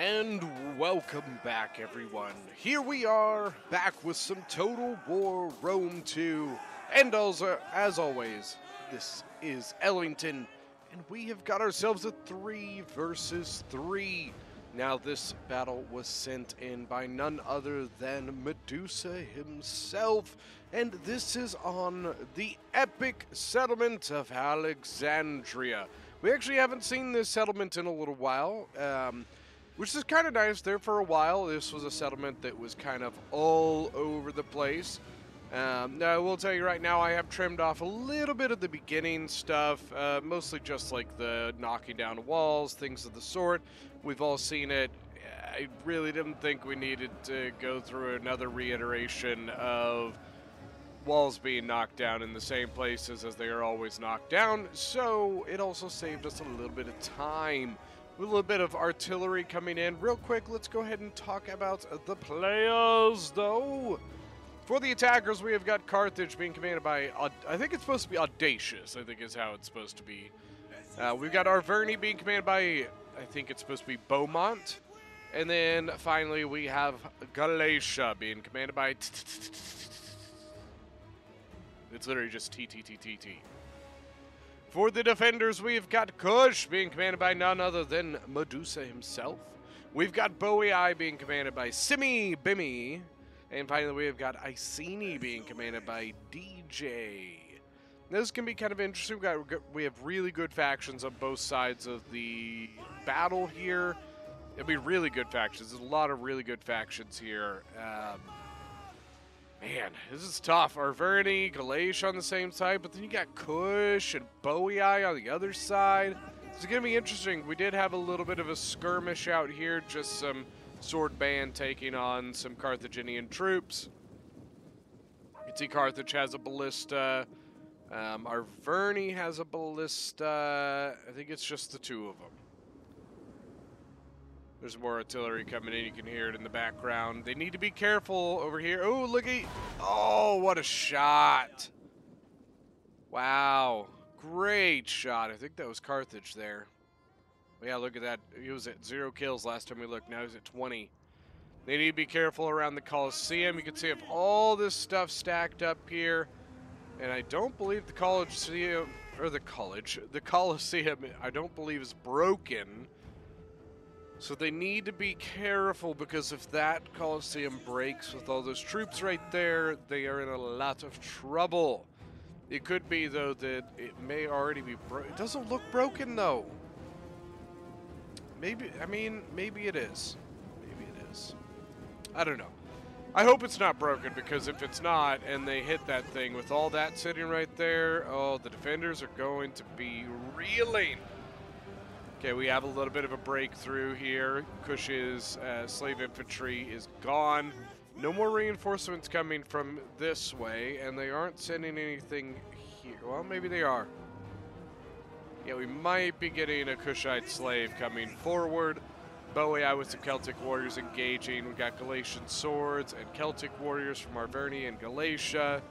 And welcome back, everyone. Here we are, back with some Total War Rome 2. And also, as always, this is Ellington, and we have got ourselves a 3 versus 3. Now, this battle was sent in by none other than Medusa himself, and this is on the epic settlement of Alexandria. We actually haven't seen this settlement in a little while, which is kind of nice. There for a while, this was a settlement that was kind of all over the place. Now, I will tell you right now, I have trimmed off a little bit of the beginning stuff, mostly just like the knocking down walls, things of the sort. We've all seen it. I really didn't think we needed to go through another reiteration of walls being knocked down in the same places as they are always knocked down, so it also saved us a little bit of time. With a little bit of artillery coming in. Real quick, let's go ahead and talk about the players, though. For the attackers, we have got Carthage being commanded by, I think it's supposed to be Audacious, I think is how it's supposed to be. We've got Arverni being commanded by, I think it's supposed to be Beaumont. And then, finally, we have Galatia being commanded by... It's literally just T. For the defenders, we've got Kush being commanded by none other than Medusa himself. We've got Boei being commanded by Simi Bimi. And finally, we've got Iceni being commanded by DJ. This can be kind of interesting. We have really good factions on both sides of the battle here. It'll be really good factions. There's a lot of really good factions here. Man, this is tough. Arverni, Galatia on the same side, but then you got Kush and Boei on the other side. It's going to be interesting. We did have a little bit of a skirmish out here, just some sword band taking on some Carthaginian troops. You can see Carthage has a ballista. Arverni has a ballista. I think it's just the two of them. There's more artillery coming in. You can hear it in the background. They need to be careful over here. Oh, look at... Oh, what a shot. Wow. Great shot. I think that was Carthage there. Yeah, look at that. He was at 0 kills last time we looked. Now he's at 20. They need to be careful around the Colosseum. You can see if all this stuff stacked up here. And I don't believe the Colosseum, I don't believe is broken. So they need to be careful, because if that Colosseum breaks with all those troops right there, they are in a lot of trouble. It could be, though, that it may already be broken. It doesn't look broken, though. Maybe it is. Maybe it is. I don't know. I hope it's not broken, because if it's not, and they hit that thing with all that sitting right there, oh, the defenders are going to be reeling. Okay, we have a little bit of a breakthrough here. Kush's slave infantry is gone. No more reinforcements coming from this way, and they aren't sending anything here. Well, maybe they are. Yeah, we might be getting a Kushite slave coming forward. Boei with some Celtic warriors engaging. We've got Galatian swords and Celtic warriors from Arverni and Galatia.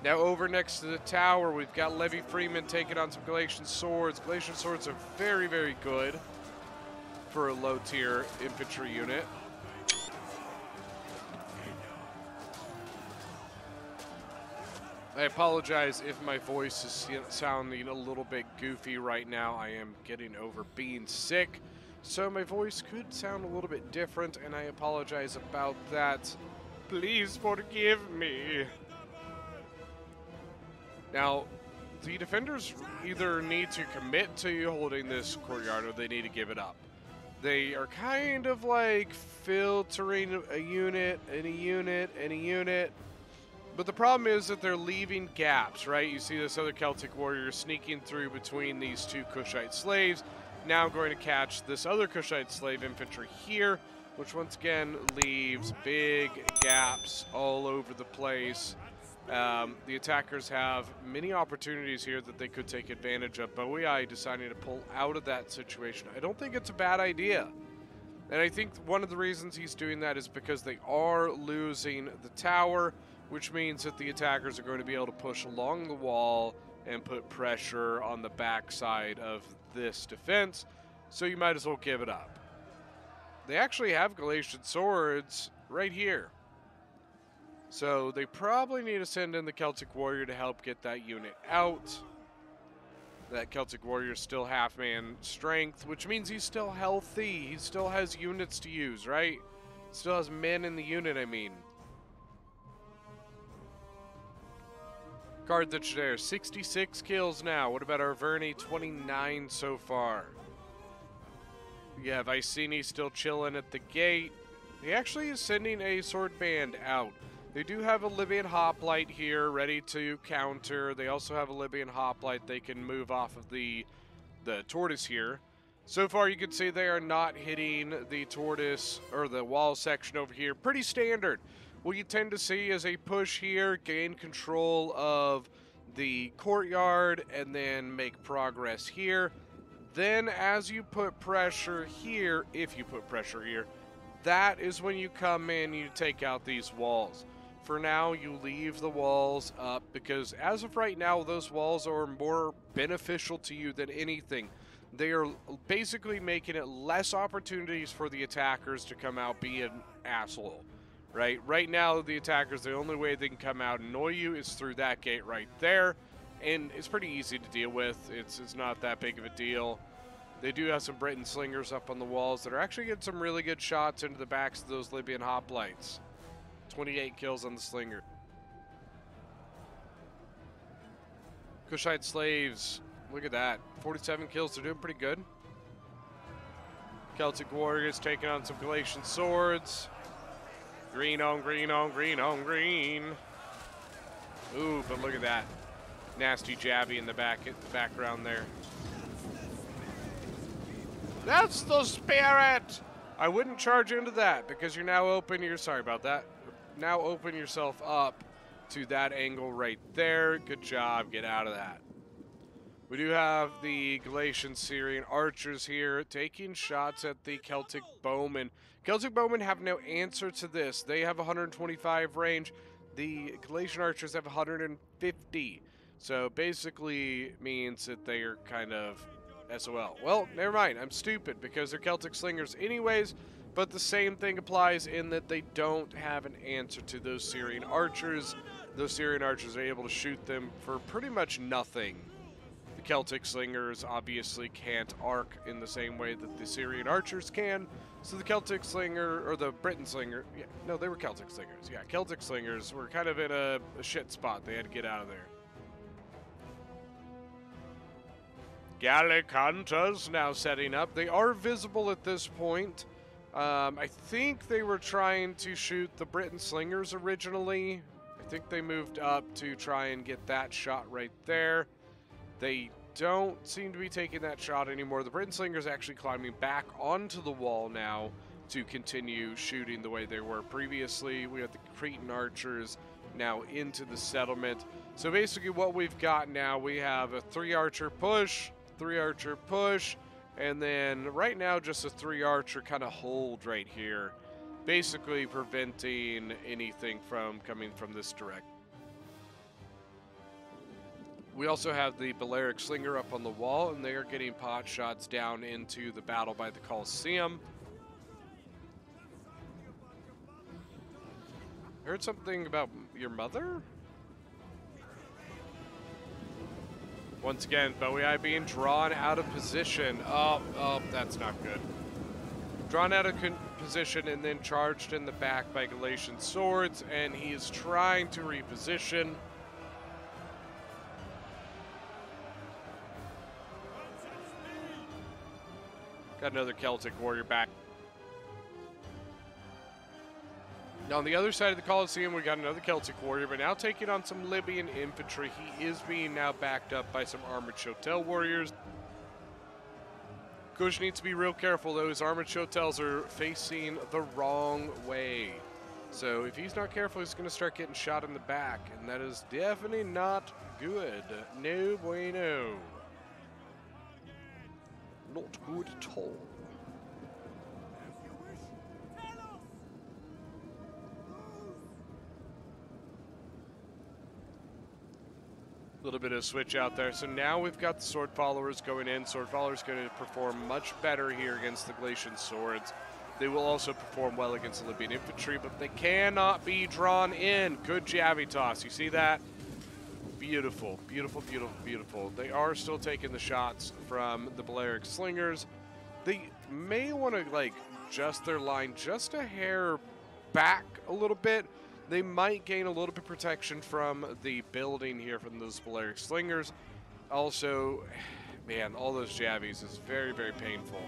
Now over next to the tower, we've got Levi Freeman taking on some Galatian swords. Galatian swords are very, very good for a low-tier infantry unit. I apologize if my voice is sounding a little bit goofy right now. I am getting over being sick, so my voice could sound a little bit different, and I apologize about that. Please forgive me. Now, the defenders either need to commit to holding this courtyard, or they need to give it up. They are kind of like filtering a unit, and a unit, and a unit. But the problem is that they're leaving gaps, right? You see this other Celtic warrior sneaking through between these two Kushite slaves. Now going to catch this other Kushite slave infantry here, which once again leaves big gaps all over the place. The attackers have many opportunities here that they could take advantage of. Boei deciding to pull out of that situation. I don't think it's a bad idea. And I think one of the reasons he's doing that is because they are losing the tower, which means that the attackers are going to be able to push along the wall and put pressure on the backside of this defense. So you might as well give it up. they actually have Galatian swords right here. So they probably need to send in the Celtic Warrior to help get that unit out. That Celtic Warrior is still half-man strength, which means he's still healthy. He still has units to use, right? Still has men in the unit, I mean. Carthage there, 66 kills now. What about our Verney? 29 so far. Yeah, Vicini still chilling at the gate. He actually is sending a sword band out. They do have a Libyan hoplite here ready to counter. They also have a Libyan hoplite they can move off of the tortoise here. So far you can see they are not hitting the tortoise or the wall section over here. Pretty standard. What you tend to see is a push here, gain control of the courtyard, and then make progress here. Then as you put pressure here, if you put pressure here, that is when you come in and you take out these walls. For now, you leave the walls up because as of right now, those walls are more beneficial to you than anything. They are basically making it less opportunities for the attackers to come out be an asshole, right? Right now, the attackers, the only way they can come out and annoy you is through that gate right there, and it's pretty easy to deal with. It's not that big of a deal. They do have some Britain slingers up on the walls that are actually getting some really good shots into the backs of those Libyan hoplites. 28 kills on the slinger. Kushite slaves, look at that. 47 kills, they're doing pretty good. Celtic warriors taking on some Galatian swords. Green on green on green on green. Ooh, but look at that. Nasty jabby in the background there. That's the spirit! I wouldn't charge into that because you're now open. Sorry about that. Now open yourself up to that angle right there. Good job. Get out of that. We do have the Galatian Syrian archers here taking shots at the Celtic bowmen. Celtic bowmen have no answer to this. They have 125 range. The Galatian archers have 150. So basically means that they are kind of SOL. Well, never mind. I'm stupid because they're Celtic slingers anyways. But the same thing applies in that they don't have an answer to those Syrian archers. Those Syrian archers are able to shoot them for pretty much nothing. The Celtic slingers obviously can't arc in the same way that the Syrian archers can. So the Celtic slinger, or the Britain slinger, yeah, no, they were Celtic slingers. Yeah, Celtic slingers were kind of in a shit spot. They had to get out of there. Gallic hunters now setting up. They are visible at this point. I think they were trying to shoot the Britain slingers originally. I think they moved up to try and get that shot right there. They don't seem to be taking that shot anymore. The Britain slingers actually climbing back onto the wall now to continue shooting the way they were previously. We have the Cretan archers now into the settlement. So basically what we've got now, we have a 3-archer push, 3-archer push, and then right now just a 3-archer kind of hold right here, basically preventing anything from coming from this direction. We also have the Balearic Slinger up on the wall, and they are getting pot shots down into the battle by the Colosseum. Heard something about your mother? Once again, Bowie Eye being drawn out of position. Oh, that's not good. Drawn out of position and then charged in the back by Galatian swords, and he is trying to reposition. Got another Celtic warrior back. Now on the other side of the Colosseum, we got another Celtic warrior, but now taking on some Libyan infantry. He is being now backed up by some armored Chotel warriors. Kush needs to be real careful, though. His armored Chotels are facing the wrong way. So if he's not careful, he's going to start getting shot in the back, and that is definitely not good. No bueno. Not good at all. Little bit of switch out there. So now we've got the sword followers going in. Sword followers going to perform much better here against the Galatian swords. They will also perform well against Olympian infantry, but they cannot be drawn in. Good Javitas. You see that? Beautiful, beautiful, beautiful, beautiful. They are still taking the shots from the Balearic Slingers. They may want to, like, adjust their line just a hair back a little bit. They might gain a little bit of protection from the building here from those Balearic Slingers. Also, man, all those Javies is very, very painful.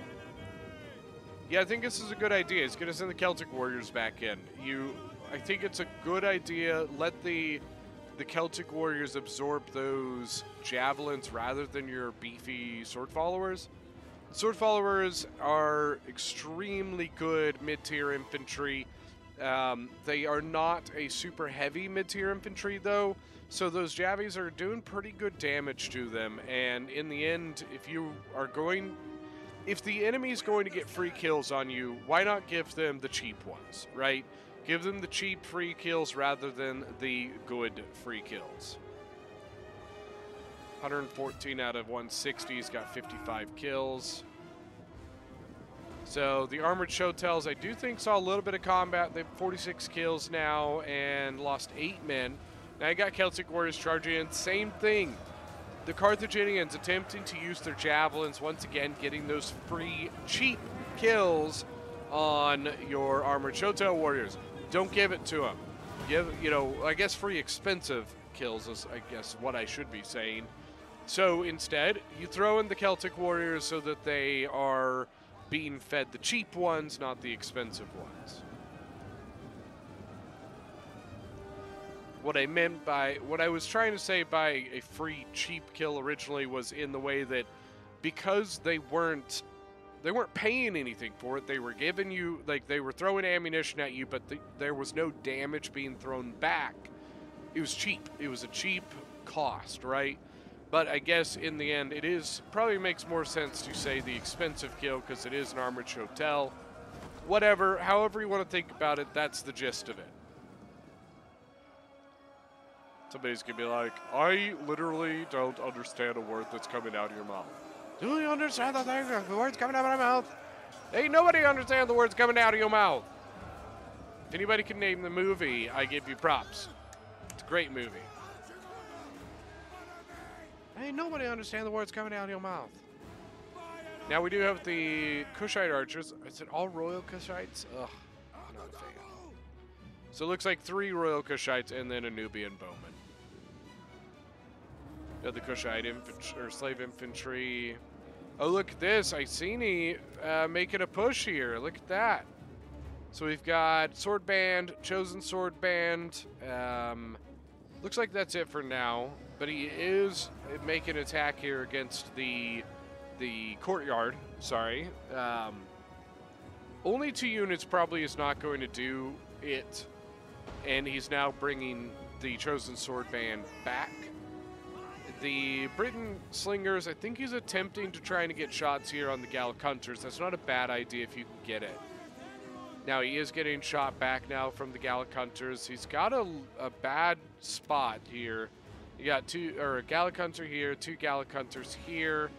Yeah, I think this is a good idea. It's going to send the Celtic Warriors back in. I think it's a good idea. Let the Celtic Warriors absorb those javelins rather than your beefy sword followers. Sword followers are extremely good mid-tier infantry. They are not a super heavy mid-tier infantry, though, so those Javies are doing pretty good damage to them. And in the end, if the enemy's going to get free kills on you, why not give them the cheap ones, right? Give them the cheap free kills rather than the good free kills. 114 out of 160. He's got 55 kills. So the Armored Shotels, I do think, saw a little bit of combat. They have 46 kills now and lost 8 men. Now I got Celtic Warriors charging in. Same thing. The Carthaginians attempting to use their javelins, once again getting those free, cheap kills on your Armored Shotel Warriors. Don't give it to them. I guess free expensive kills is, I guess, what I should be saying. So instead, you throw in the Celtic Warriors so that they are being fed the cheap ones, not the expensive ones. What I was trying to say by a free cheap kill originally was in the way that because they weren't paying anything for it, they were giving you, like, they were throwing ammunition at you, but there was no damage being thrown back. It was cheap. It was a cheap cost, right? But I guess in the end, probably makes more sense to say the expensive kill because it is an Armored Shotel. Whatever, however you want to think about it, that's the gist of it. Somebody's going to be like, I literally don't understand a word that's coming out of your mouth. Do you understand the words coming out of my mouth? Ain't nobody understand the words coming out of your mouth. If anybody can name the movie, I give you props. It's a great movie. Ain't nobody understand the words coming out of your mouth. Now we do have the Kushite archers. Is it all Royal Kushites? Ugh, I'm not a fan. So it looks like 3 Royal Kushites and then a Nubian bowman. You have the Kushite infantry, or slave infantry. Oh, look at this. Iceni making a push here. Look at that. So we've got Sword Band, Chosen Sword Band. Looks like that's it for now. But he is making an attack here against the courtyard. Sorry. Only 2 units probably is not going to do it. And he's now bringing the Chosen Sword Band back. The Britain Slingers, I think he's attempting to try and get shots here on the Gallic Hunters. That's not a bad idea if you can get it. Now, he is getting shot back now from the Gallic Hunters. He's got a bad spot here. You got a Gallic Hunter here, 2 Gallic Hunters here,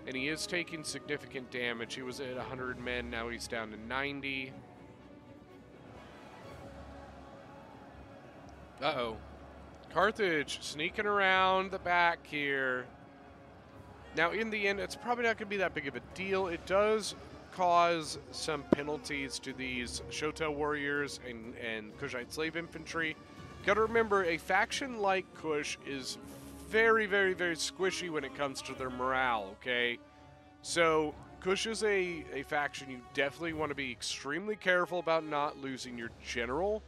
and he is taking significant damage. He was at 100 men, now he's down to 90. Uh-oh. Carthage sneaking around the back here. Now, in the end, it's probably not going to be that big of a deal. It does cause some penalties to these Shotel Warriors and Kushite Slave Infantry. Got to remember, a faction like Kush is very, very, very squishy when it comes to their morale, okay? So, Kush is a faction you definitely want to be extremely careful about not losing your general,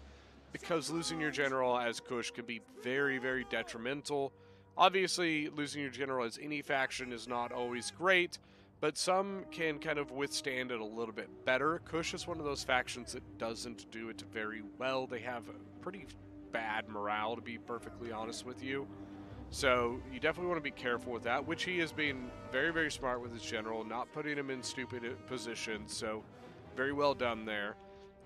because losing your general as Kush can be very, very detrimental. Obviously, losing your general as any faction is not always great, but some can kind of withstand it a little bit better. Kush is one of those factions that doesn't do it very well. They have pretty bad morale, to be perfectly honest with you. So you definitely want to be careful with that, which he is being very, very smart with his general, not putting him in stupid positions. So very well done there.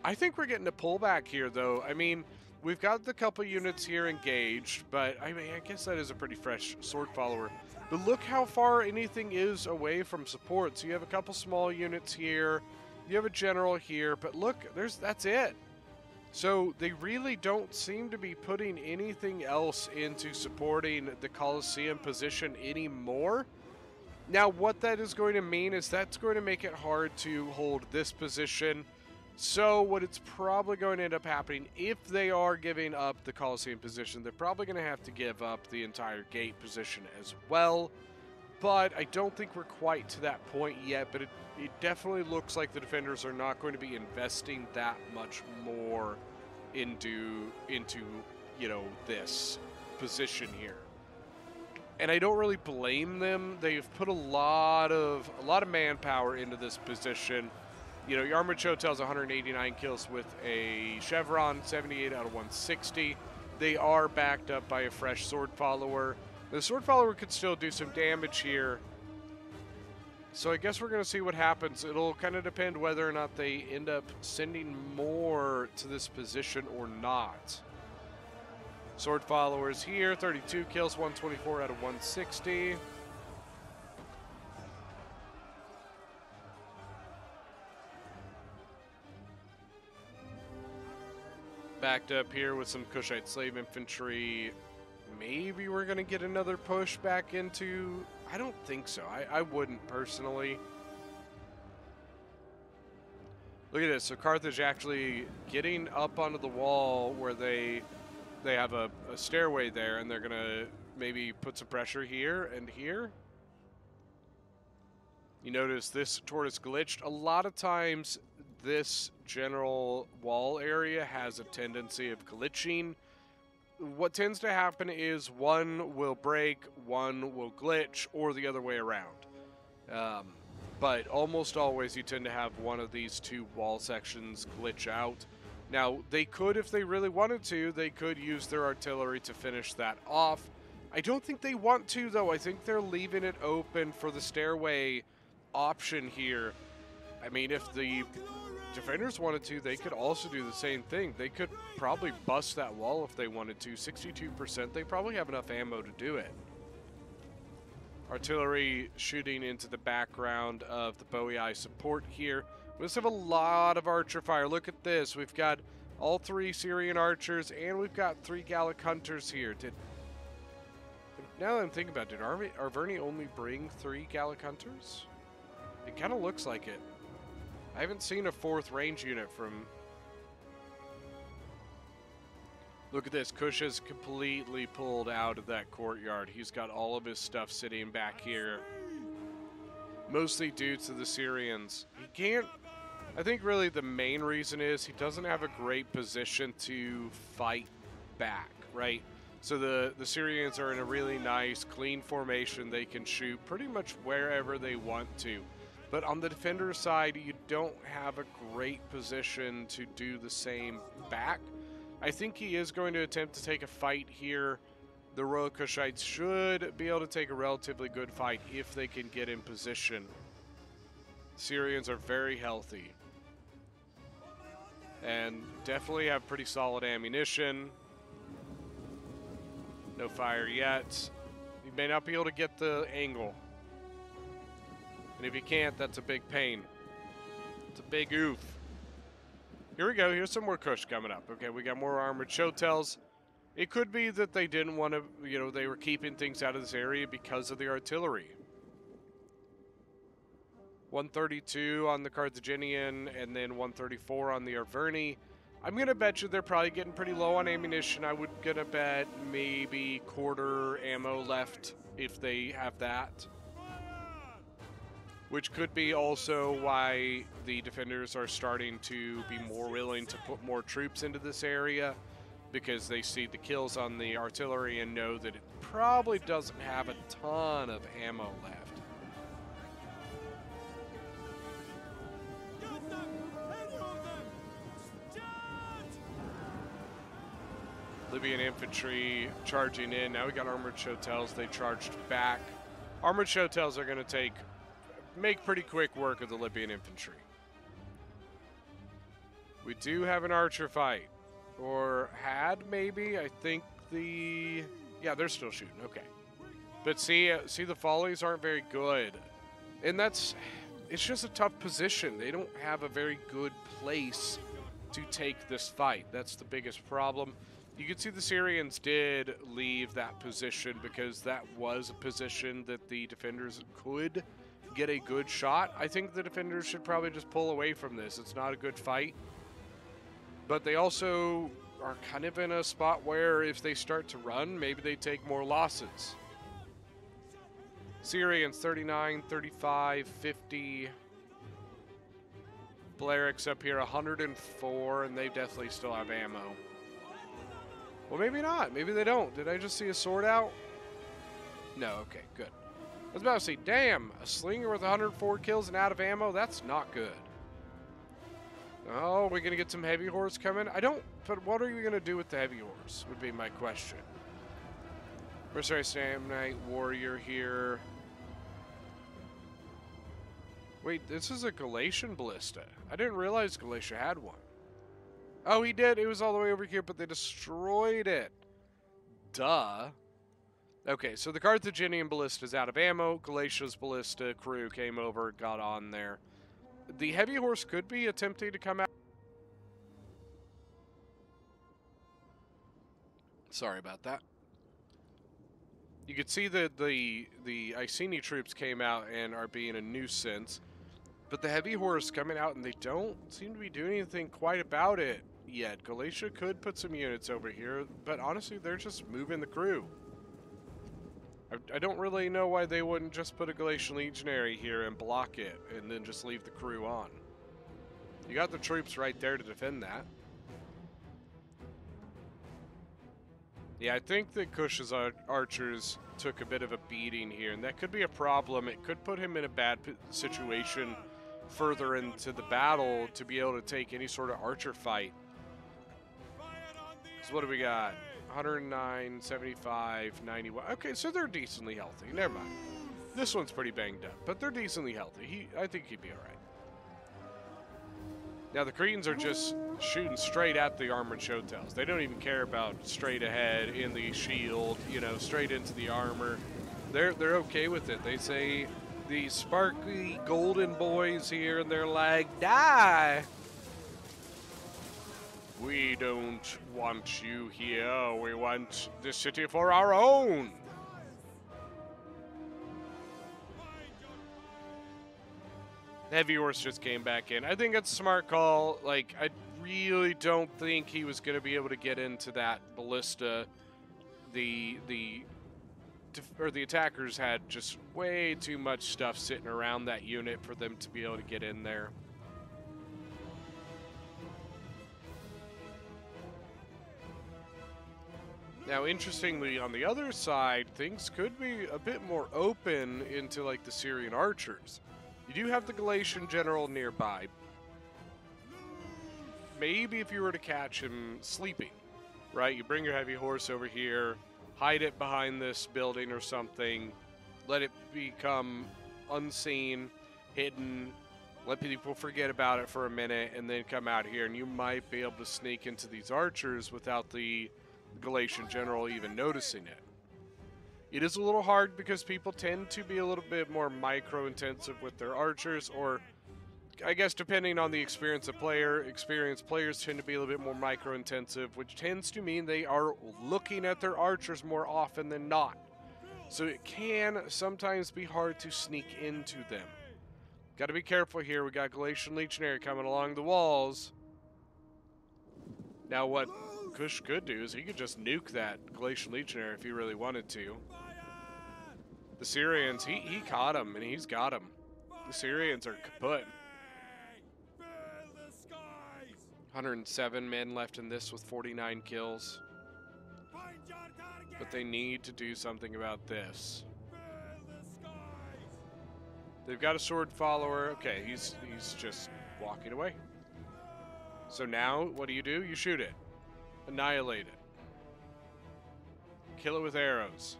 I think we're getting a pullback here, though. I mean, we've got the couple units here engaged, but I mean, I guess that is a pretty fresh sword follower. But look how far anything is away from support. So you have a couple small units here. You have a general here, but look, that's it. So they really don't seem to be putting anything else into supporting the Colosseum position anymore. Now, what that is going to mean is that's going to make it hard to hold this position. So what it's probably going to end up happening, if they are giving up the Colosseum position, they're probably going to have to give up the entire gate position as well. But I don't think we're quite to that point yet, but it definitely looks like the defenders are not going to be investing that much more into you know, this position here. And I don't really blame them. They've put a lot of manpower into this position. You know, your Armored Shotel's 189 kills with a Chevron, 78 out of 160. They are backed up by a fresh Sword Follower. The Sword Follower could still do some damage here. So I guess we're going to see what happens. It'll kind of depend whether or not they end up sending more to this position or not. Sword Followers here, 32 kills, 124 out of 160. Backed up here with some Kushite Slave Infantry. Maybe we're going to get another push back into... I don't think so. I wouldn't personally. Look at this. So Carthage actually getting up onto the wall where they have a stairway there, and they're going to maybe put some pressure here and here. You notice this tortoise glitched. A lot of times this general wall area has a tendency of glitching. What tends to happen is one will break, one will glitch, or the other way around. But almost always you tend to have one of these two wall sections glitch out. Now, they could, if they really wanted to, they could use their artillery to finish that off. I don't think they want to, though. I think they're leaving it open for the stairway option here. I mean, if the defenders wanted to, they could also do the same thing. They could probably bust that wall if they wanted to. 62%, they probably have enough ammo to do it. Artillery shooting into the background of the Bowie Eye support here. We also have a lot of archer fire. Look at this. We've got all 3 Syrian archers, and we've got 3 Gallic hunters here. Now that I'm thinking about it, did Arverni only bring 3 Gallic hunters? It kind of looks like it. I haven't seen a 4th range unit from... Look at this. Kush is completely pulled out of that courtyard. He's got all of his stuff sitting back here. Mostly due to the Syrians. He can't... I think really the main reason is he doesn't have a great position to fight back, right? So the Syrians are in a really nice, clean formation. They can shoot pretty much wherever they want to. But on the defender side, you don't have a great position to do the same back. I think he is going to attempt to take a fight here. The Royal Kushites should be able to take a relatively good fight if they can get in position. Syrians are very healthy. And definitely have pretty solid ammunition. No fire yet. You may not be able to get the angle. And if you can't, that's a big pain. It's a big oof. Here we go. Here's some more Kush coming up. Okay, we got more Armored Shotels. It could be that they didn't want to, you know, they were keeping things out of this area because of the artillery. 132 on the Carthaginian and then 134 on the Arverni. I'm going to bet you they're probably getting pretty low on ammunition. I would gonna bet maybe quarter ammo left if they have that. Which could be also why the defenders are starting to be more willing to put more troops into this area, because they see the kills on the artillery and know that it probably doesn't have a ton of ammo left. Libyan infantry charging in. Now we got Armored Shotels. They charged back. Armored Shotels are going to make pretty quick work of the Libyan infantry. We do have an archer fight. Or had, maybe. I think yeah, they're still shooting. Okay. But see the volleys aren't very good. And that's it's just a tough position. They don't have a very good place to take this fight. That's the biggest problem. You can see the Syrians did leave that position because that was a position that the defenders could get a good shot. I think the defenders should probably just pull away from this. It's not a good fight. But they also are kind of in a spot where if they start to run, maybe they take more losses. Syrians 39, 35, 50. Blaric's up here 104, and they definitely still have ammo. Well, maybe not. Maybe they don't. Did I just see a sword out? No, okay, good. I was about to say, damn, a slinger with 104 kills and out of ammo? That's not good. Oh, we're going to get some heavy horse coming? I don't, but what are you going to do with the heavy horse, would be my question. Mercenary Samnite Warrior here. Wait, this is a Galatian Ballista. I didn't realize Galatia had one. Oh, he did. It was all the way over here, but they destroyed it. Duh. Okay, so the Carthaginian Ballista is out of ammo. Galatia's Ballista crew came over, got on there. The heavy horse could be attempting to come out. Sorry about that. You could see that the Iceni troops came out and are being a nuisance. But the heavy horse coming out and they don't seem to be doing anything quite about it yet. Galatia could put some units over here, but honestly, they're just moving the crew. I don't really know why they wouldn't just put a Galatian Legionary here and block it and then just leave the crew on. You got the troops right there to defend that. Yeah, I think that Kush's archers took a bit of a beating here, and that could be a problem. It could put him in a bad situation further into the battle to be able to take any sort of archer fight. So what do we got? 109, 75, 91. Okay, so they're decently healthy. Never mind. This one's pretty banged up, but they're decently healthy. I think he'd be all right. Now, the Cretans are just shooting straight at the armored showtails. They don't even care about straight ahead in the shield, you know, straight into the armor. They're okay with it. They say the sparkly golden boys here, and they're like, die! We don't want you here. We want the city for our own. Heavy horse just came back in. I think it's a smart call. Like, I really don't think he was going to be able to get into that ballista. The attackers had just way too much stuff sitting around that unit for them to be able to get in there. Now, interestingly, on the other side, things could be a bit more open into, like, the Syrian archers. You do have the Galatian general nearby. Maybe if you were to catch him sleeping, right? You bring your heavy horse over here, hide it behind this building or something, let it become unseen, hidden, let people forget about it for a minute, and then come out here, and you might be able to sneak into these archers without the Galatian general even noticing it. It is a little hard because people tend to be a little bit more micro-intensive with their archers, or I guess depending on the experience of player, experienced players tend to be a little bit more micro-intensive, which tends to mean they are looking at their archers more often than not. So it can sometimes be hard to sneak into them. Got to be careful here. We got Galatian Legionary coming along the walls. Now what Kush could do is he could just nuke that Galatian Legionary if he really wanted to. The Syrians, he caught him, and he's got him. The Syrians are kaput. 107 men left in this with 49 kills. But they need to do something about this. They've got a sword follower. Okay, he's just walking away. So now, what do? You shoot it. Annihilate it. Kill it with arrows.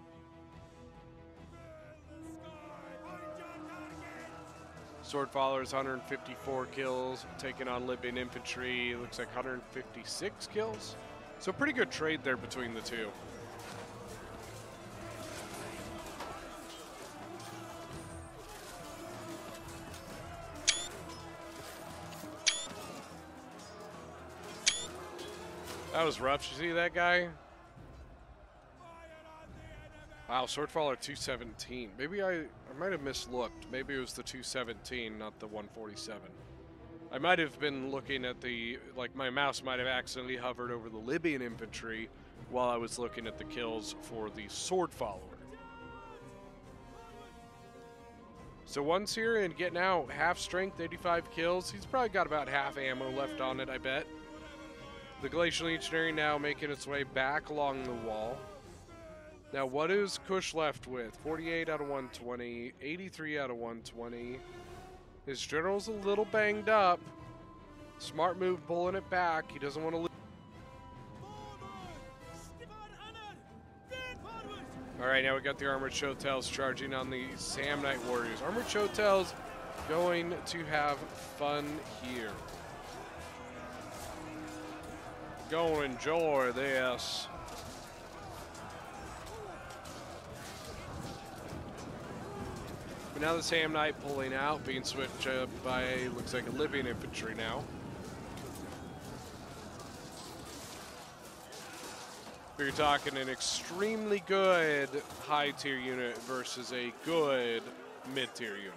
Sword followers, 154 kills. Taking on Libyan infantry, looks like 156 kills. So pretty good trade there between the two. That was rough. You see that guy? Wow, Swordfaller 217. Maybe I might have mislooked. Maybe it was the 217, not the 147. I might have been looking at the, like my mouse might have accidentally hovered over the Libyan infantry while I was looking at the kills for the Swordfollower. So one Syrian getting out, half strength, 85 kills. He's probably got about half ammo left on it, I bet. The Glacial Legionary now making its way back along the wall. Now, what is Kush left with? 48 out of 120, 83 out of 120. His general's a little banged up. Smart move pulling it back. He doesn't want to lose. All right, now we got the Armored Showtails charging on the Samnite Warriors. Armored Showtails going to have fun here. Go enjoy this. But now the Samnite pulling out, being switched by, looks like a Libyan infantry now. You're talking an extremely good high tier unit versus a good mid tier unit.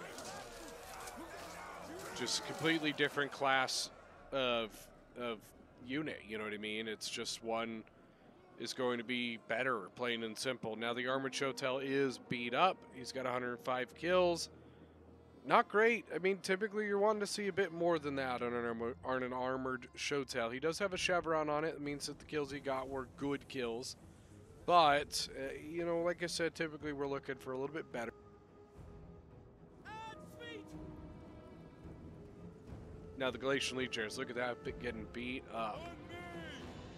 Just completely different class of unit, you know what I mean? It's just one is going to be better, plain and simple. Now the Armored Shotel is beat up. He's got 105 kills. Not great. I mean, typically you're wanting to see a bit more than that on an Armored Shotel. He does have a chevron on it. It means that the kills he got were good kills. But, you know, like I said, typically we're looking for a little bit better. Now the Glacial Legionnaires, look at that, getting beat up.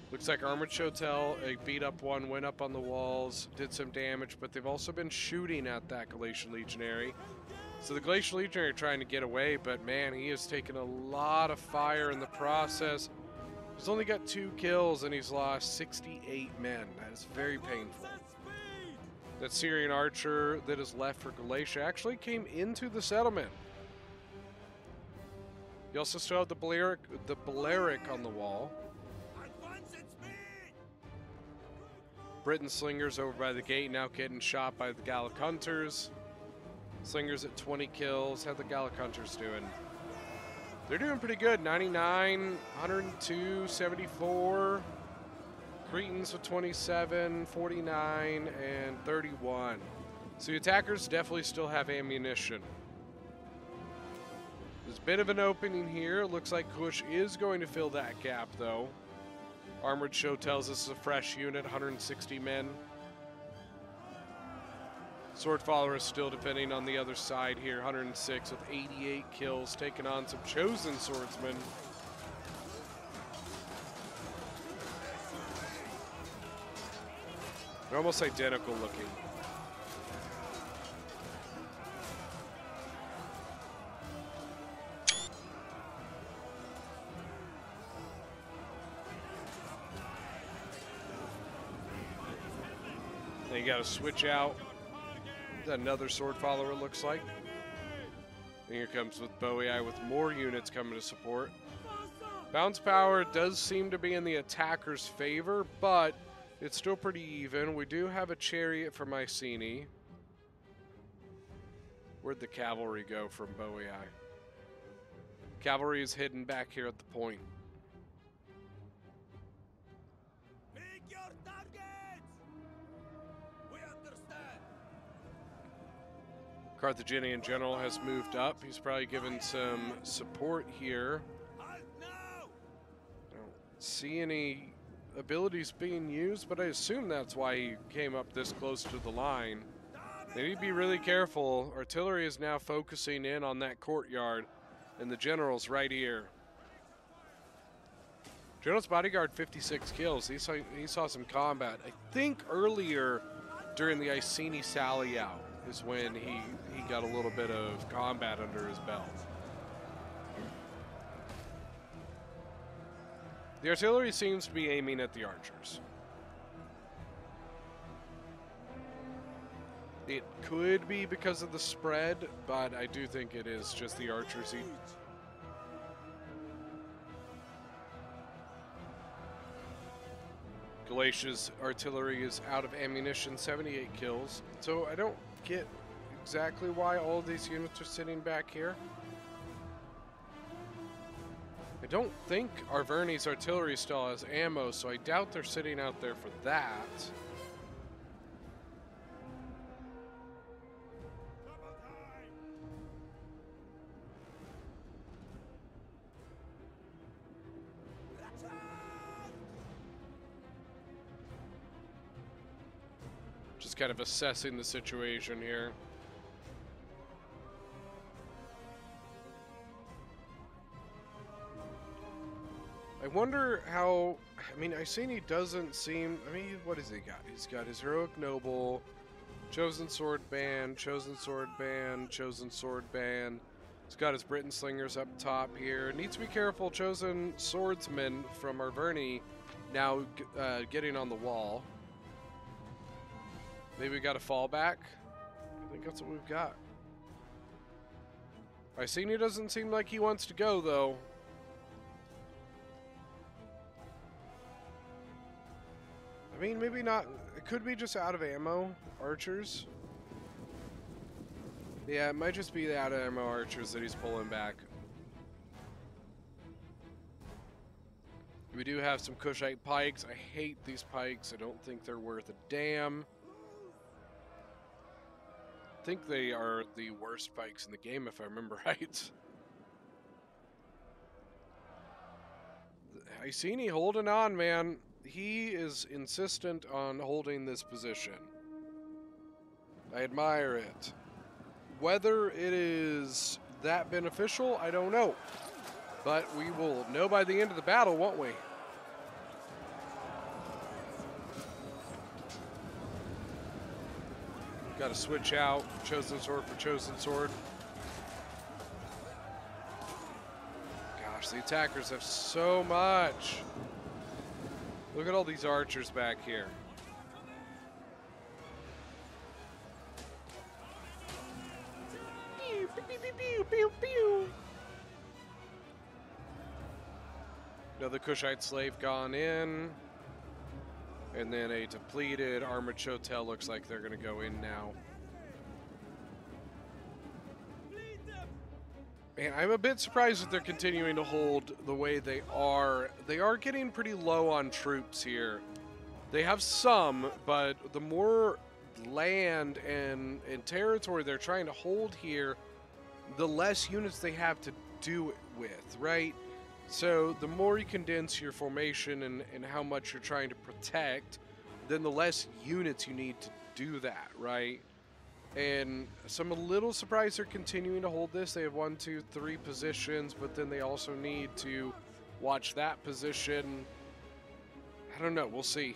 Looks like Armored Shotel, a beat up one, went up on the walls, did some damage, but they've also been shooting at that Glacial Legionary. So the Glacial Legionary trying to get away, but man, he has taken a lot of fire in the process. He's only got 2 kills and he's lost 68 men. That is very painful. That Syrian archer that is left for Galatia actually came into the settlement. You also still have the Balearic on the wall. Britain Slingers over by the gate, now getting shot by the Gallic Hunters. Slingers at 20 kills. How the Gallic Hunters doing? They're doing pretty good. 99, 102, 74. Cretans with 27, 49, and 31. So the attackers definitely still have ammunition. There's a bit of an opening here. Looks like Kush is going to fill that gap, though. Armored Show tells us it's a fresh unit, 160 men. Swordfaller is still defending on the other side here, 106 with 88 kills, taking on some chosen swordsmen. They're almost identical looking. Then you got to switch out. Another sword follower, it looks like. And here comes with Bowie Eye with more units coming to support. Bounce power does seem to be in the attacker's favor, but it's still pretty even. We do have a chariot from Iceni. Where'd the cavalry go from Bowie Eye? Cavalry is hidden back here at the point. Carthaginian general has moved up. He's probably given some support here. I don't see any abilities being used, but I assume that's why he came up this close to the line. They need to be really careful. Artillery is now focusing in on that courtyard, and the general's right here. General's bodyguard, 56 kills. He saw some combat. I think earlier during the Iceni sally out is when he got a little bit of combat under his belt. The artillery seems to be aiming at the archers. It could be because of the spread, but I do think it is just the archers. Galatia's artillery is out of ammunition, 78 kills. So I don't get exactly why all of these units are sitting back here. I don't think Arverni's artillery still has ammo, so I doubt they're sitting out there for that. Just kind of assessing the situation here. I wonder how, I mean, Iceni doesn't seem, I mean, what has he got? He's got his Heroic Noble, Chosen Sword Band, Chosen Sword Band, Chosen Sword Band. He's got his Britain Slingers up top here. Needs to be careful, Chosen Swordsman from Arverni now getting on the wall. Maybe we got a fallback? I think that's what we've got. Iceni doesn't seem like he wants to go, though. I mean, maybe not. It could be just out of ammo archers. Yeah, it might just be the out of ammo archers that he's pulling back. We do have some Kushite pikes. I hate these pikes. I don't think they're worth a damn. I think they are the worst pikes in the game, if I remember right. Iceni holding on, man. He is insistent on holding this position. I admire it. Whether it is that beneficial, I don't know. But we will know by the end of the battle, won't we? Got to switch out Chosen Sword for Chosen Sword. Gosh, the attackers have so much. Look at all these archers back here. Pew, pew, pew, pew, pew, pew. Another Kushite slave gone in. And then a depleted Armored Chotel looks like they're going to go in now. Man, I'm a bit surprised that they're continuing to hold the way they are. They are getting pretty low on troops here. They have some, but the more land and territory they're trying to hold here, the less units they have to do it with, right? So the more you condense your formation and how much you're trying to protect, then the less units you need to do that, right? And so I'm a little surprised they're continuing to hold this. They have 1, 2, 3 positions, but then they also need to watch that position. I don't know. We'll see.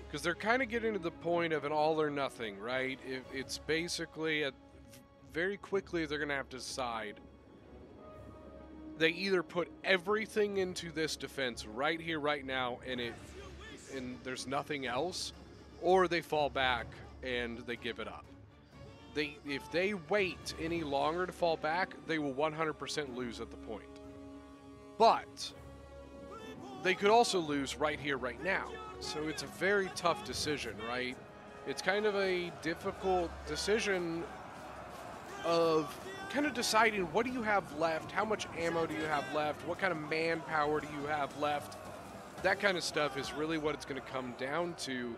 Because they're kind of getting to the point of an all or nothing, right? It's basically, very quickly, they're going to have to decide. They either put everything into this defense right here, right now, and there's nothing else, or they fall back and they give it up. If they wait any longer to fall back, they will 100% lose at the point. But they could also lose right here, right now. So it's a very tough decision, right? It's kind of a difficult decision of kind of deciding what do you have left, how much ammo do you have left, what kind of manpower do you have left. That kind of stuff is really what it's going to come down to.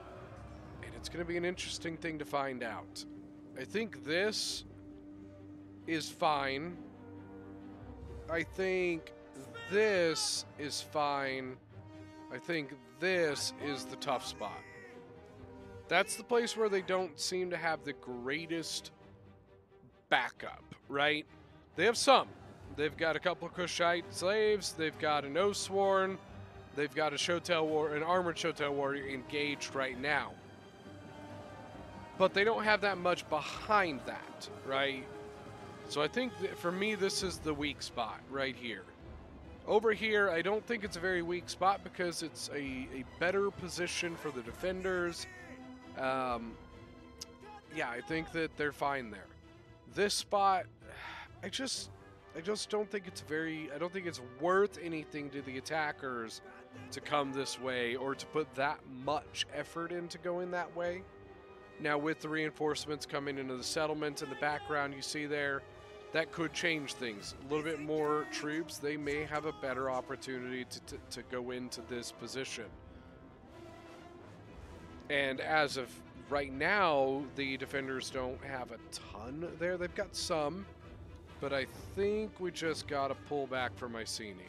It's going to be an interesting thing to find out. I think this is fine. I think this is fine. I think this is the tough spot. That's the place where they don't seem to have the greatest backup, right? They have some. They've got a couple of Kushite slaves. They've got an Oathsworn. They've got an Armored Chotel warrior engaged right now. But they don't have that much behind that, right? So I think that for me, this is the weak spot right here. Over here, I don't think it's a very weak spot because it's a better position for the defenders. Yeah, I think that they're fine there. This spot, I just don't think it's I don't think it's worth anything to the attackers to come this way or to put that much effort into going that way. Now, with the reinforcements coming into the settlement in the background, you see there, that could change things. A little bit more troops, they may have a better opportunity to go into this position. And as of right now, the defenders don't have a ton there. They've got some, but I think we just got to pull back for Mycenae.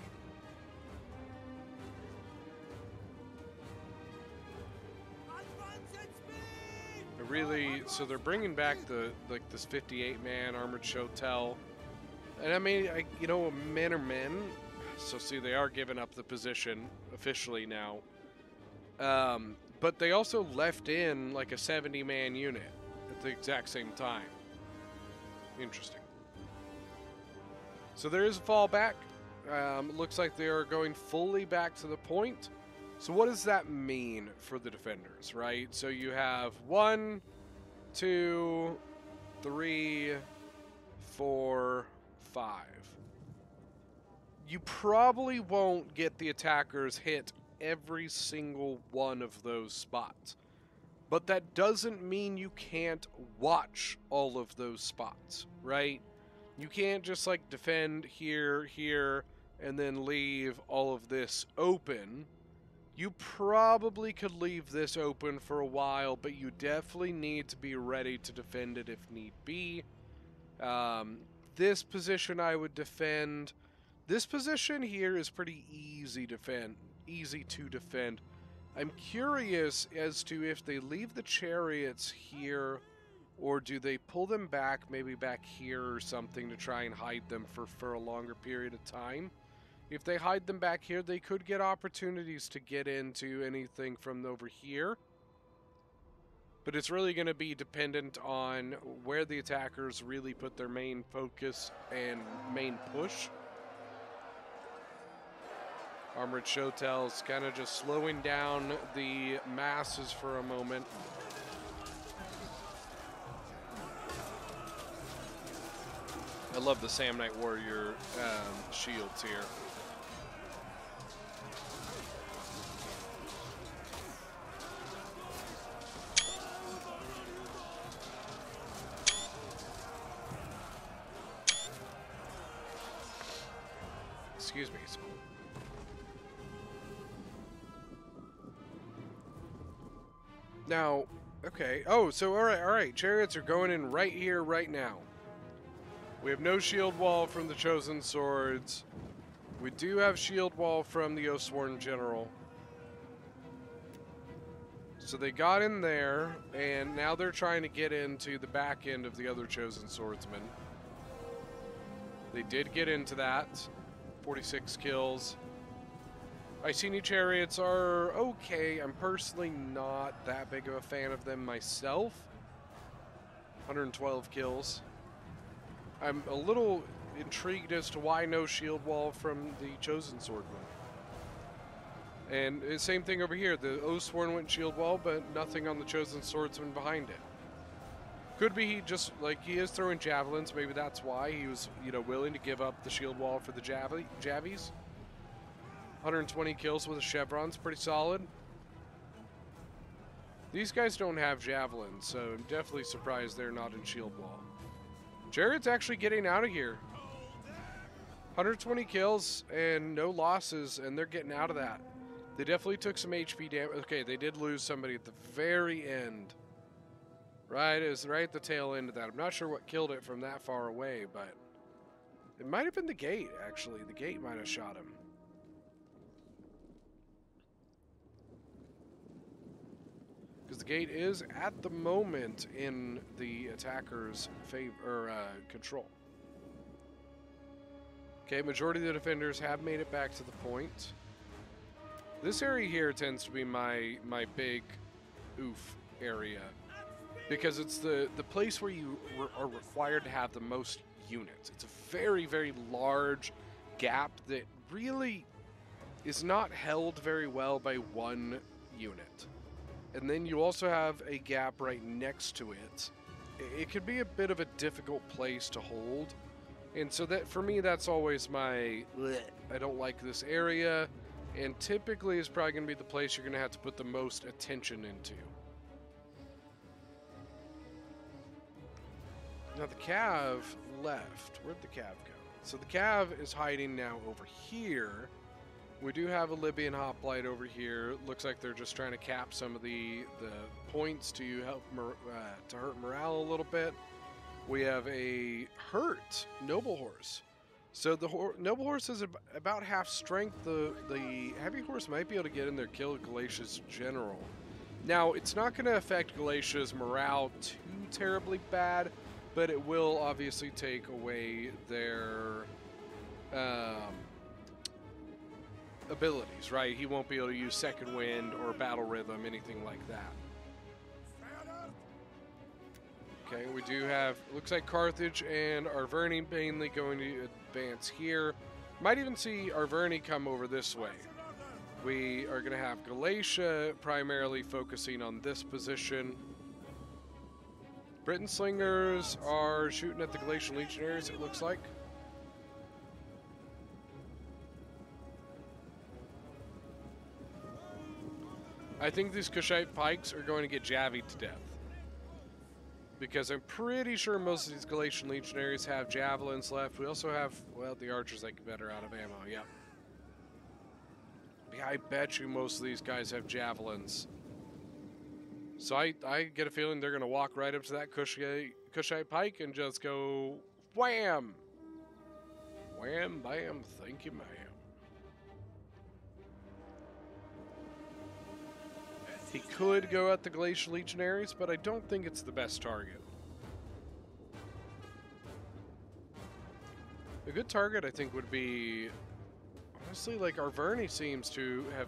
Really, so they're bringing back this 58-man armored Shotel, and I mean, you know, men are men. So see, they are giving up the position officially now, but they also left in like a 70-man unit at the exact same time. Interesting. So there is a fallback. Looks like they are going fully back to the point. So what does that mean for the defenders, right? So you have 1, 2, 3, 4, 5. You probably won't get the attackers hit every single one of those spots. But that doesn't mean you can't watch all of those spots, right? You can't just like defend here, here, and then leave all of this open. You probably could leave this open for a while, but you definitely need to be ready to defend it if need be. This position I would defend. This position here is pretty easy to defend. I'm curious as to if they leave the chariots here, or do they pull them back, maybe back here or something, to try and hide them for a longer period of time. If they hide them back here, they could get opportunities to get into anything from over here. But it's really going to be dependent on where the attackers really put their main focus and main push. Armored Shotels kind of just slowing down the masses for a moment. I love the Samnite Warrior shields here. Excuse me. Now, okay. Oh, so all right. Chariots are going in right here, right now. We have no shield wall from the Chosen Swords. We do have shield wall from the Oathsworn General. So they got in there, and now they're trying to get into the back end of the other Chosen Swordsmen. They did get into that. 46 kills. Iceni Chariots are okay. I'm personally not that big of a fan of them myself. 112 kills. I'm a little intrigued as to why no shield wall from the Chosen Swordman. And the same thing over here. The Oathsworn went shield wall, but nothing on the Chosen Swordsman behind it. Could be he just, like, he is throwing javelins. Maybe that's why he was, you know, willing to give up the shield wall for the javies. 120 kills with a chevron's pretty solid. These guys don't have javelins, so I'm definitely surprised they're not in shield wall. Jared's actually getting out of here. 120 kills and no losses, and they're getting out of that. They definitely took some HP damage. Okay, they did lose somebody at the very end. Right, it was right at the tail end of that. I'm not sure what killed it from that far away, but it might have been the gate, actually. The gate might have shot him. Because the gate is, at the moment, in the attacker's control. Okay, majority of the defenders have made it back to the point. This area here tends to be my big oof area. Because it's the place where you are required to have the most units. It's a very, very large gap that really is not held very well by one unit. And then you also have a gap right next to it. It could be a bit of a difficult place to hold. And so that, for me, that's always my, bleh, I don't like this area, and typically is probably going to be the place you're going to have to put the most attention into. Now the Cav left. Where'd the Cav go? So the Cav is hiding now over here. We do have a Libyan hoplite over here. Looks like they're just trying to cap some of the points to help to hurt morale a little bit. We have a hurt Noble Horse. So the Noble Horse is about half strength. The Heavy Horse might be able to get in there, kill Galatia's general. Now, it's not going to affect Galatia's morale too terribly bad, but it will obviously take away their abilities, right? He won't be able to use Second Wind or Battle Rhythm, anything like that. Okay, we do have, looks like Carthage and Arverni mainly going to advance here. Might even see Arverni come over this way. We are going to have Galatia primarily focusing on this position. Britain Slingers are shooting at the Galatian Legionaries, it looks like. I think these Kushite pikes are going to get javied to death. Because I'm pretty sure most of these Galatian Legionaries have javelins left. We also have, well, the archers that get better out of ammo, yep. Yeah, I bet you most of these guys have javelins. So I get a feeling they're going to walk right up to that Kushite pike and just go, wham! Wham, bam, thank you, ma'am. He could go at the Galatian Legionaries, but I don't think it's the best target. A good target, I think, would be, honestly, like Arverni seems to have,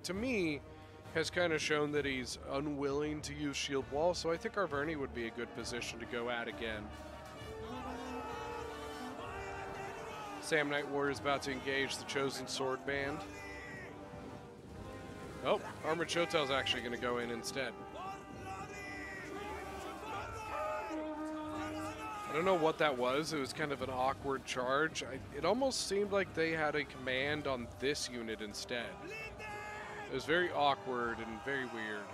to me, has kind of shown that he's unwilling to use shield wall, so I think Arverni would be a good position to go at again. Samnite Warrior is about to engage the Chosen Sword Band. Oh, Armored Shotel's actually going to go in instead. I don't know what that was. It was kind of an awkward charge. It almost seemed like they had a command on this unit instead. It was very awkward and very weird.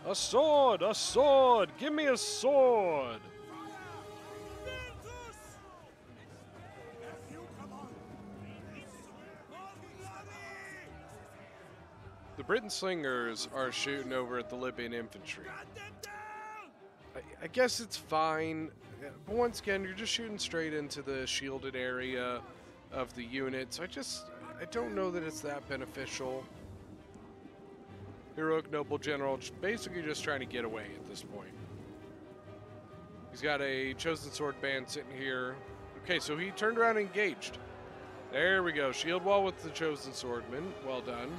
A sword! A sword! Give me a sword! The Britain Slingers are shooting over at the Libyan infantry. I guess it's fine, but once again, you're just shooting straight into the shielded area of the unit, so I don't know that it's that beneficial. Heroic Noble General basically just trying to get away at this point. He's got a Chosen Sword Band sitting here. Okay, so he turned around and engaged. There we go, shield wall with the Chosen Swordman, well done.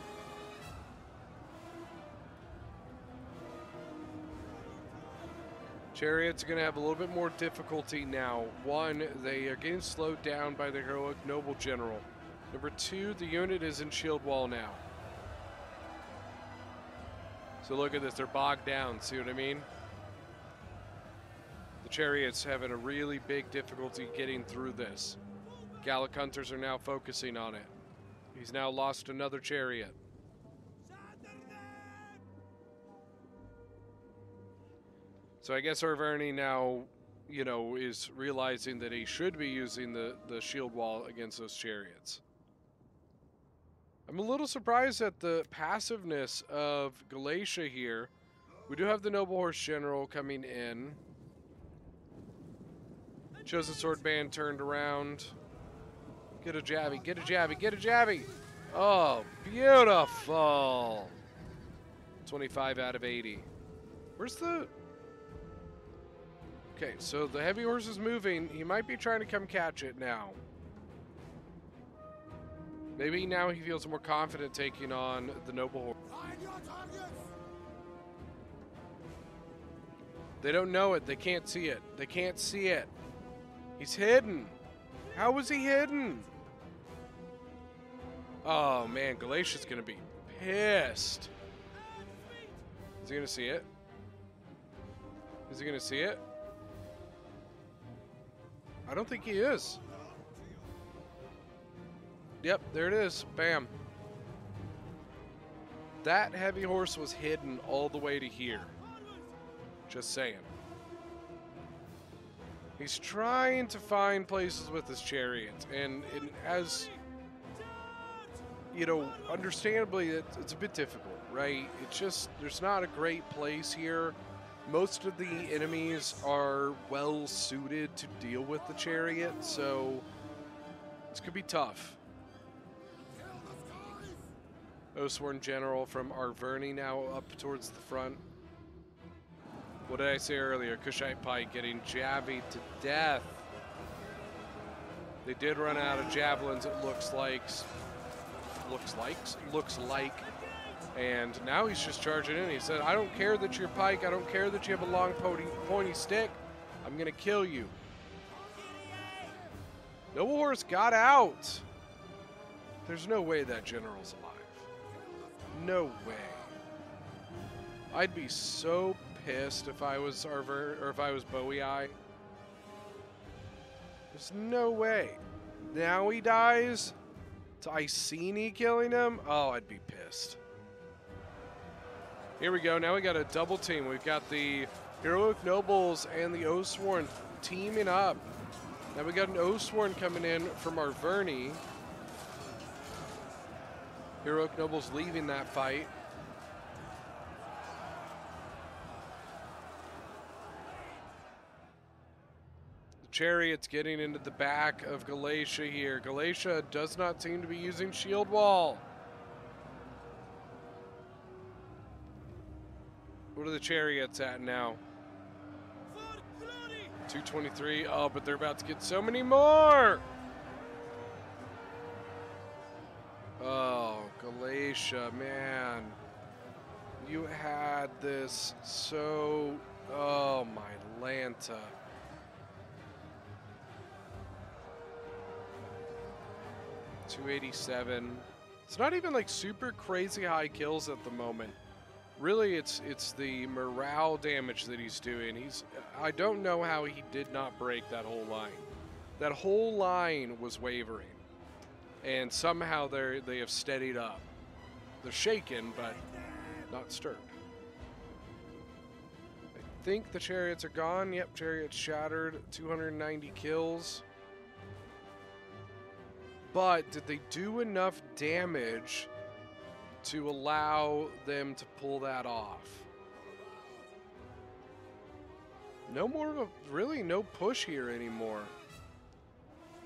Chariots are going to have a little bit more difficulty now. One, they are getting slowed down by the Heroic Noble General. Number two, the unit is in shield wall now. So look at this, they're bogged down, see what I mean? The Chariots having a really big difficulty getting through this. Gallic Hunters are now focusing on it. He's now lost another Chariot. So I guess Arverni now, you know, is realizing that he should be using the shield wall against those Chariots. I'm a little surprised at the passiveness of Galatia here. We do have the Noble Horse General coming in. Chosen Sword Band turned around. Get a jabby, get a jabby, get a jabby! Oh, beautiful! 25 out of 80. Where's the... Okay, so the Heavy Horse is moving. He might be trying to come catch it now. Maybe now he feels more confident taking on the Noble Horse. They don't know it. They can't see it. They can't see it. He's hidden. How was he hidden? Oh, man. Galatia's going to be pissed. Is he going to see it? Is he going to see it? I don't think he is. Yep, there it is. Bam. That heavy horse was hidden all the way to here. Just saying. He's trying to find places with his chariots, and as you know, understandably, it's a bit difficult, right? It's just, there's not a great place here. Most of the enemies are well suited to deal with the chariot, so this could be tough. Oathsworn General from Arverni now up towards the front. What did I say earlier? Kushite Pike getting javied to death. They did run out of javelins, it looks like. Looks like. And now he's just charging in. He said, I don't care that you're Pike. I don't care that you have a long pointy stick. I'm going to kill you. Noble Horse got out. There's no way that general's alive. No way. I'd be so pissed if I was Bowie Eye. There's no way. Now he dies to Iceni killing him? Oh, I'd be pissed. Here we go. Now we got a double team. We've got the Heroic Nobles and the Oathsworn teaming up. Now we got an Oathsworn coming in from Arverni. Heroic Nobles leaving that fight. Chariot's getting into the back of Galatia here. Galatia does not seem to be using shield wall. What are the chariots at now? 223. Oh, but they're about to get so many more. Oh, Galatia, man. You had this so... Oh, my Lanta. $287. It's not even like super crazy high kills at the moment. Really, it's the morale damage that he's doing. I don't know how he did not break that whole line. That whole line was wavering, and somehow they have steadied up. They're shaken, but not stirred. I think the chariots are gone. Yep, chariots shattered. 290 kills. But did they do enough damage to allow them to pull that off? No more of a, really no push here anymore.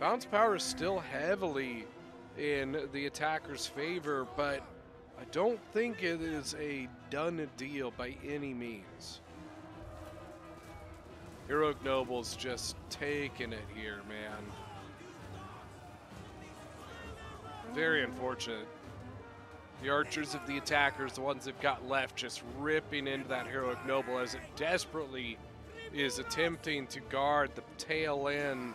Bounce power is still heavily in the attacker's favor, but I don't think it is a done deal by any means. Heroic Nobles just taking it here, man. Very unfortunate. The archers of the attackers, the ones they've got left, just ripping into that Heroic Noble as it desperately is attempting to guard the tail end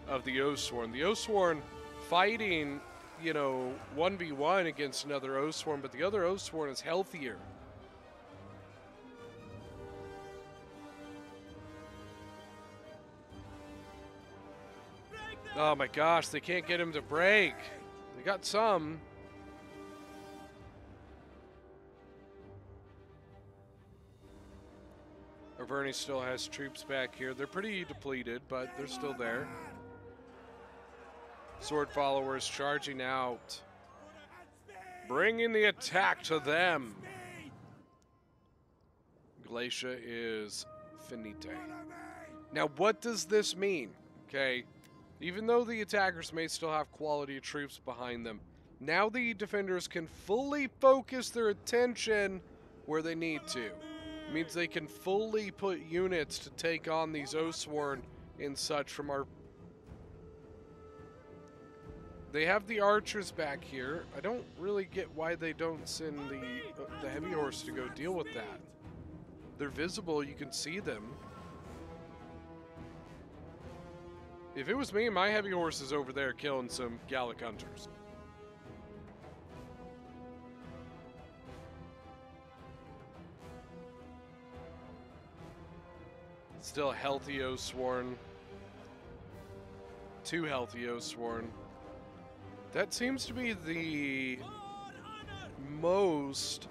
of the Oathsworn. The Oathsworn fighting, you know, 1v1 against another Oathsworn, but the other Oathsworn is healthier. Oh my gosh, they can't get him to break. They got some. Arverni still has troops back here. They're pretty depleted, but they're still there. Sword followers charging out. Bringing the attack to them. Galatia is finite. Now, what does this mean? Okay. Even though the attackers may still have quality troops behind them, now the defenders can fully focus their attention where they need to. It means they can fully put units to take on these Oathsworn and such from our... They have the archers back here. I don't really get why they don't send the heavy horse to go deal with that. They're visible, you can see them. If it was me, my heavy horse is over there killing some Gallic hunters. Still healthy Oathsworn. 2 healthy Oathsworn. That seems to be the most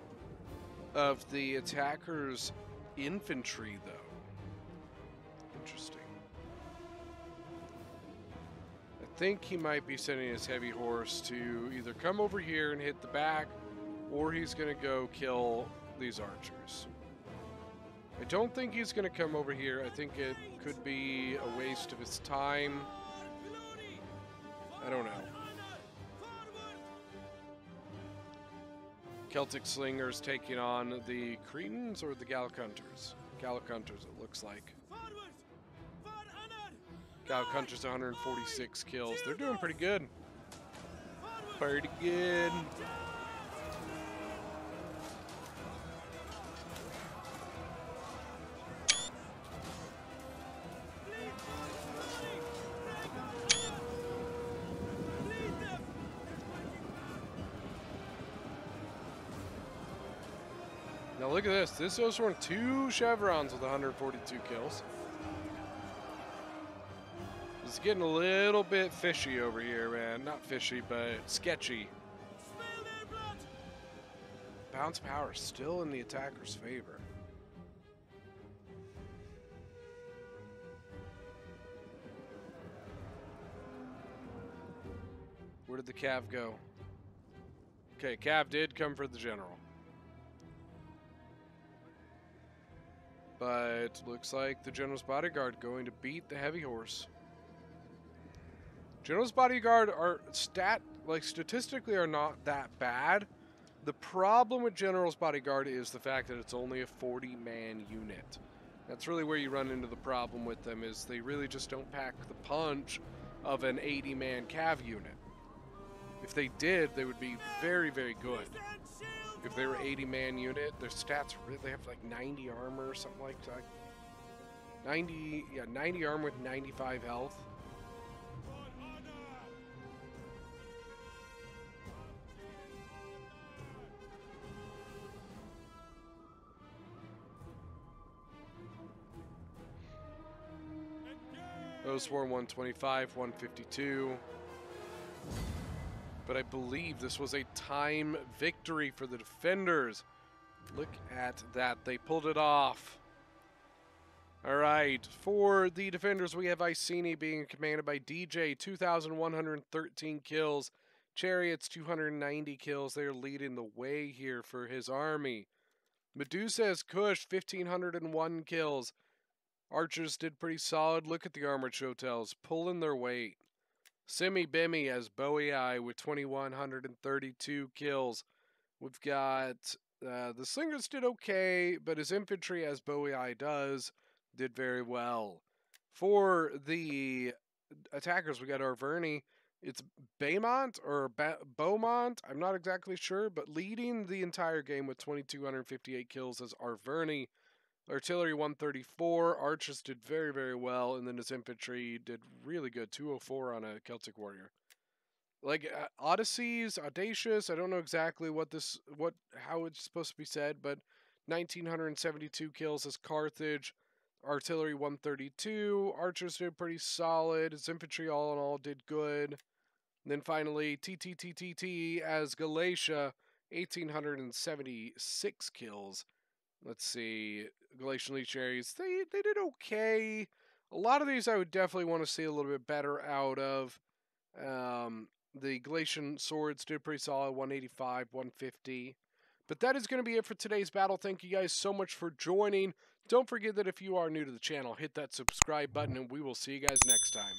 of the attackers' infantry, though. Interesting. I think he might be sending his heavy horse to either come over here and hit the back, or he's going to go kill these archers. I don't think he's going to come over here. I think it could be a waste of his time. I don't know. Celtic Slingers taking on the Cretans or the Gallic Hunters? Gallic Hunters, it looks like. Gallic Hunters 146 kills. They're doing pretty good. Pretty good. Now look at this. This goes from 2 chevrons with 142 kills. It's getting a little bit fishy over here, man. Not fishy, but sketchy. Bounce power still in the attacker's favor. Where did the Cav go? Okay, Cav did come for the general. But looks like the General's Bodyguard going to beat the Heavy Horse. General's Bodyguard are statistically are not that bad. The problem with General's Bodyguard is the fact that it's only a 40-man unit. That's really where you run into the problem with them, is they really just don't pack the punch of an 80-man Cav unit. If they did, they would be very, very good. If they were 80-man unit, their stats, they have like 90 armor or something like that. 90 armor with 95 health. Oathsworn 125, 152. But I believe this was a time victory for the defenders. Look at that. They pulled it off. All right. For the defenders, we have Iceni being commanded by DJ, 2,113 kills. Chariots, 290 kills. They're leading the way here for his army. Medusa as Kush, 1,501 kills. Archers did pretty solid. Look at the armored Shotels pulling their weight. Simi Bimi as Bowie Eye with 2,132 kills. We've got the Slingers did okay, but his infantry, as Bowie Eye does, did very well. For the attackers, we got Arverni. It's Beaumont or Beaumont, I'm not exactly sure, but leading the entire game with 2,258 kills as Arverni. Artillery 134, archers did very, very well, and then his infantry did really good, 204 on a Celtic warrior. Like Odysseys, Audacious, I don't know exactly how it's supposed to be said, but 1,972 kills as Carthage, artillery 132, archers did pretty solid, his infantry all in all did good. And then finally, TTTTT as Galatia, 1,876 kills. Let's see, Galatian Legionaries, they did okay. A lot of these I would definitely want to see a little bit better out of. The Galatian Swords did pretty solid, 185, 150. But that is going to be it for today's battle. Thank you guys so much for joining. Don't forget that if you are new to the channel, hit that subscribe button, and we will see you guys next time.